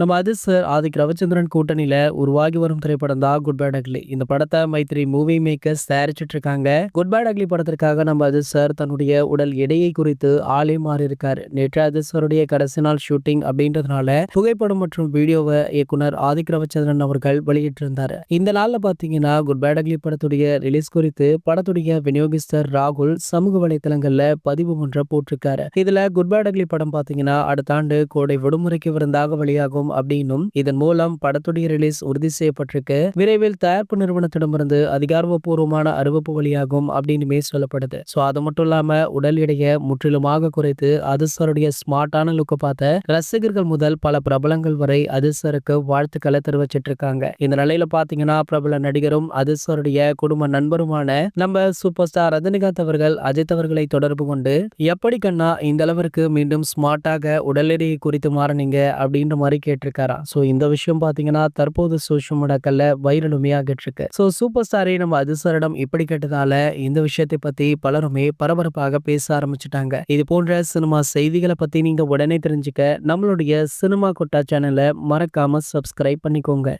நம்ம அஜித் சார், ஆதிக் ரவிச்சந்திரன் கூட்டணியில உருவாகி வரும் திரைப்படம் தான் குட் பேட் அக்லி. இந்த படத்தை மைத்ரி மூவி மேக்கர்ஸ் தயாரிச்சுட்டு இருக்காங்க. குட் பேட் அக்லி படத்திற்காக நம்ம அஜித் சார் தன்னுடைய உடல் எடையை குறித்து ஆளே மாறி இருக்காரு. நேற்று அஜித் சாருடைய கடைசி நாள் ஷூட்டிங் அப்படின்றதுனால புகைப்படம் மற்றும் வீடியோவை இயக்குனர் ஆதிக் ரவிச்சந்திரன் அவர்கள் வெளியிட்டிருந்தாரு. இந்த நாள்ல பாத்தீங்கன்னா குட் பேட் அக்லி படத்துடைய ரிலீஸ் குறித்து படத்துடைய விநியோகிஸ்தர் ராகுல் சமூக வலைதளங்கள்ல பதிவு ஒன்றை போட்டிருக்காரு. இதுல குட் பேட் அக்லி படம் பாத்தீங்கன்னா அடுத்த ஆண்டு கோடை விடுமுறைக்கு விருந்தாக வெளியாகும் அப்படின்னும் இதன் மூலம் படத்துடைய ரிலீஸ் உறுதி செய்யப்பட்டிருக்கு. விரைவில் தயாரிப்பு நிறுவனத்திடமிருந்து அதிகாரப்பூர்வமான அறிவிப்பு வெளியாகும் அப்படின்னுமே சொல்லப்படுது. சோ அது மட்டும் இல்லாம உடல் எடையை முற்றிலுமாக குறைத்து அதிர்சருடைய ஸ்மார்ட்டான லுக்கை பார்த்த ரசிகர்கள் முதல் பல பிரபலங்கள் வரை அதிர்சருக்கு வாழ்த்துக்களை தெரிவிச்சிட்டு இருக்காங்க. இந்த நிலையில பாத்தீங்கன்னா பிரபல நடிகரும் அதிர்சருடைய குடும்ப நண்பருமான நம்ம சூப்பர் ஸ்டார் ரஜினிகாந்த் அவர்கள் அஜித் அவர்களை தொடர்பு கொண்டு எப்படி கண்ணா இந்த அளவிற்கு மீண்டும் ஸ்மார்ட்டாக உடல் எடையை குறித்து மாறினீங்க அப்படின்ற மாதிரி கேட்டிருக்காராம். சோ இந்த விஷயம் பாத்தீங்கன்னா தற்போது சோஷியல் மீடியாக்கள்ல வைரலுமே ஆகிட்டு இருக்கு. சோ சூப்பர் ஸ்டாரை நம்ம அதிர்சரிடம் இப்படி கேட்டதால இந்த விஷயத்தை பத்தி பலருமே பரபரப்பாக பேச ஆரம்பிச்சுட்டாங்க. இது போன்ற சினிமா செய்திகளை பத்தி நீங்க உடனே தெரிஞ்சுக்க நம்மளுடைய சினிமா கொட்டா சேனலை மறக்காம சப்ஸ்கிரைப் பண்ணிக்கோங்க.